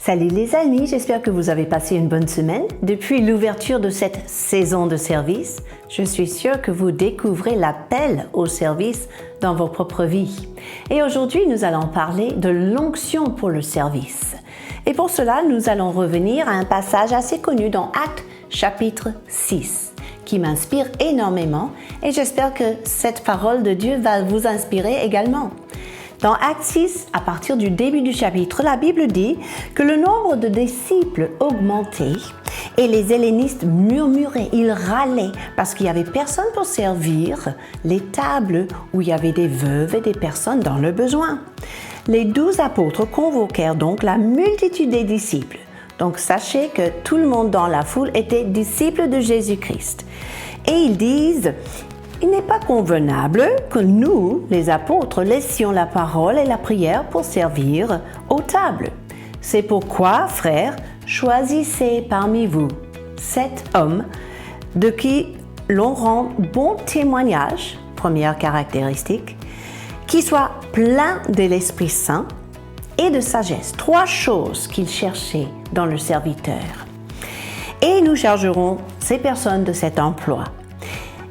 Salut les amis, j'espère que vous avez passé une bonne semaine. Depuis l'ouverture de cette saison de service, je suis sûre que vous découvrez l'appel au service dans vos propres vies. Et aujourd'hui, nous allons parler de l'onction pour le service. Et pour cela, nous allons revenir à un passage assez connu dans Actes chapitre 6, qui m'inspire énormément et j'espère que cette parole de Dieu va vous inspirer également. Dans Actes 6, à partir du début du chapitre, la Bible dit que le nombre de disciples augmentait et les hellénistes murmuraient, ils râlaient parce qu'il n'y avait personne pour servir les tables où il y avait des veuves et des personnes dans le besoin. Les 12 apôtres convoquèrent donc la multitude des disciples. Donc sachez que tout le monde dans la foule était disciple de Jésus-Christ. Et ils disent: il n'est pas convenable que nous, les apôtres, laissions la parole et la prière pour servir aux tables. C'est pourquoi, frères, choisissez parmi vous 7 hommes de qui l'on rend bon témoignage, première caractéristique, qui soient pleins de l'Esprit Saint et de sagesse. 3 choses qu'ils cherchaient dans le serviteur. Et nous chargerons ces personnes de cet emploi.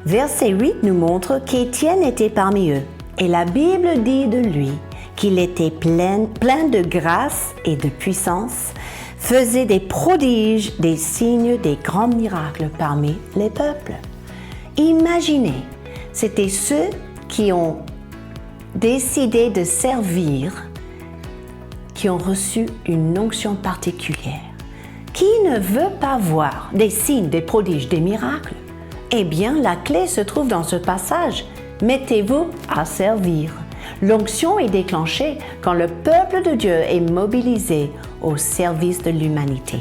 Verset 8 nous montre qu'Étienne était parmi eux. Et la Bible dit de lui qu'il était plein de grâce et de puissance, faisait des prodiges, des signes, des grands miracles parmi les peuples. Imaginez, c'était ceux qui ont décidé de servir, qui ont reçu une onction particulière. Qui ne veut pas voir des signes, des prodiges, des miracles? Eh bien, la clé se trouve dans ce passage. Mettez-vous à servir. L'onction est déclenchée quand le peuple de Dieu est mobilisé au service de l'humanité.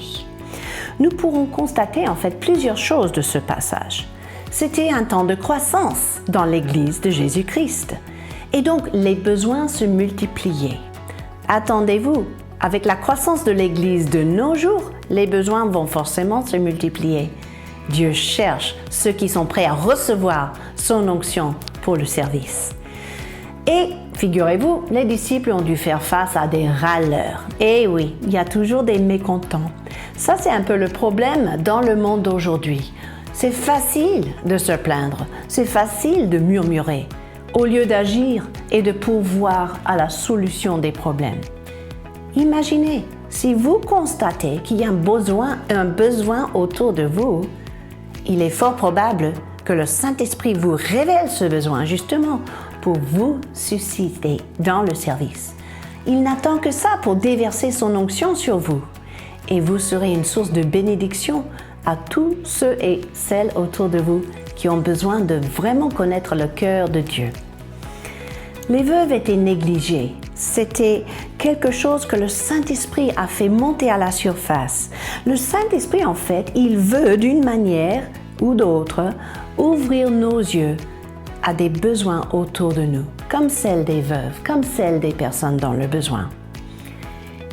Nous pourrons constater en fait plusieurs choses de ce passage. C'était un temps de croissance dans l'Église de Jésus-Christ. Et donc, les besoins se multipliaient. Attendez-vous, avec la croissance de l'Église de nos jours, les besoins vont forcément se multiplier. Dieu cherche ceux qui sont prêts à recevoir son onction pour le service. Et figurez-vous, les disciples ont dû faire face à des râleurs. Et oui, il y a toujours des mécontents. Ça, c'est un peu le problème dans le monde d'aujourd'hui. C'est facile de se plaindre, c'est facile de murmurer, au lieu d'agir et de pourvoir à la solution des problèmes. Imaginez, si vous constatez qu'il y a un besoin autour de vous, il est fort probable que le Saint-Esprit vous révèle ce besoin justement pour vous susciter dans le service. Il n'attend que ça pour déverser son onction sur vous et vous serez une source de bénédiction à tous ceux et celles autour de vous qui ont besoin de vraiment connaître le cœur de Dieu. Les veuves étaient négligées. C'était quelque chose que le Saint-Esprit a fait monter à la surface. Le Saint-Esprit, en fait, il veut d'une manière ou d'autre ouvrir nos yeux à des besoins autour de nous, comme celle des veuves, comme celle des personnes dans le besoin.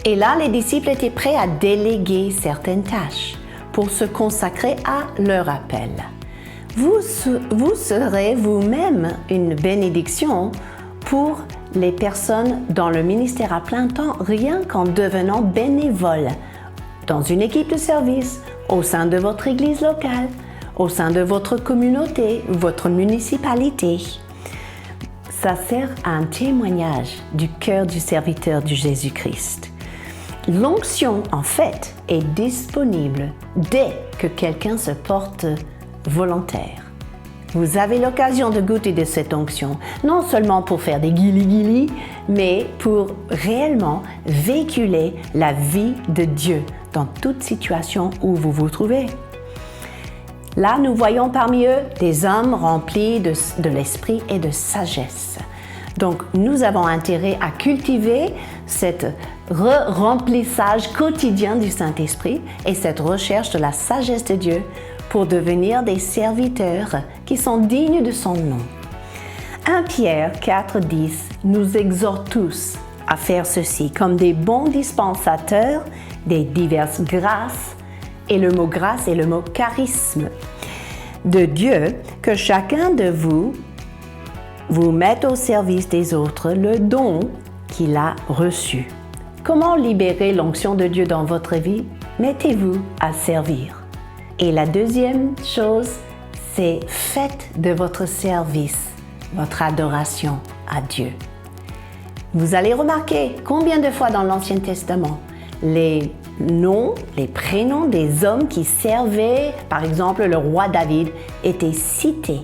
Et là, les disciples étaient prêts à déléguer certaines tâches pour se consacrer à leur appel. Vous serez vous-même une bénédiction pour les personnes dans le ministère à plein temps, rien qu'en devenant bénévole dans une équipe de service, au sein de votre église locale, au sein de votre communauté, votre municipalité. Ça sert à un témoignage du cœur du serviteur de Jésus-Christ. L'onction, en fait, est disponible dès que quelqu'un se porte volontaire. Vous avez l'occasion de goûter de cette onction, non seulement pour faire des guili-guili, mais pour réellement véhiculer la vie de Dieu dans toute situation où vous vous trouvez. Là, nous voyons parmi eux des hommes remplis de l'esprit et de sagesse. Donc, nous avons intérêt à cultiver cet remplissage quotidien du Saint-Esprit et cette recherche de la sagesse de Dieu pour devenir des serviteurs qui sont dignes de son nom. 1 Pierre 4,10 nous exhorte tous à faire ceci comme des bons dispensateurs des diverses grâces, et le mot grâce est le mot charisme de Dieu, que chacun de vous mette au service des autres le don qu'il a reçu. Comment libérer l'onction de Dieu dans votre vie? Mettez-vous à servir. Et la deuxième chose, c'est faites de votre service votre adoration à Dieu. Vous allez remarquer combien de fois dans l'Ancien Testament, les noms, les prénoms des hommes qui servaient, par exemple le roi David, étaient cités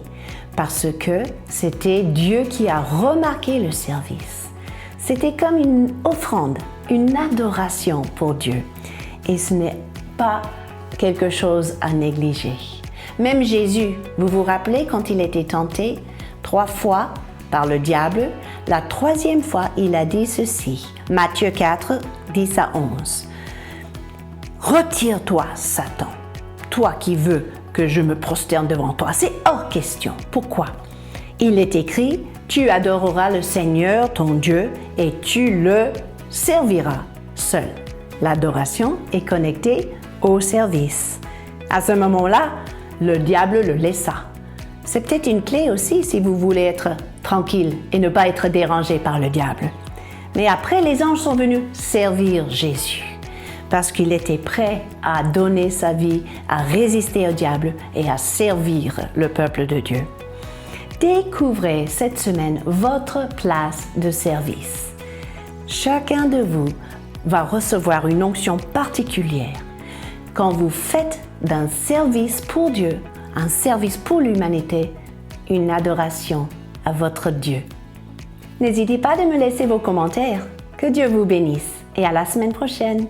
parce que c'était Dieu qui a remarqué le service. C'était comme une offrande, une adoration pour Dieu. Et ce n'est pas quelque chose à négliger. Même Jésus, vous vous rappelez quand il était tenté 3 fois par le diable, la 3e fois, il a dit ceci. Matthieu 4, 10 à 11. « Retire-toi, Satan, toi qui veux que je me prosterne devant toi. » C'est hors question. Pourquoi? Il est écrit, « Tu adoreras le Seigneur, ton Dieu, et tu le serviras seul. » L'adoration est connectée au service. À ce moment-là, le diable le laissa. C'est peut-être une clé aussi si vous voulez être tranquille et ne pas être dérangé par le diable. Mais après, les anges sont venus servir Jésus parce qu'il était prêt à donner sa vie, à résister au diable et à servir le peuple de Dieu. Découvrez cette semaine votre place de service. Chacun de vous va recevoir une onction particulière quand vous faites d'un service pour Dieu, un service pour l'humanité, une adoration à votre Dieu. N'hésitez pas de me laisser vos commentaires. Que Dieu vous bénisse et à la semaine prochaine.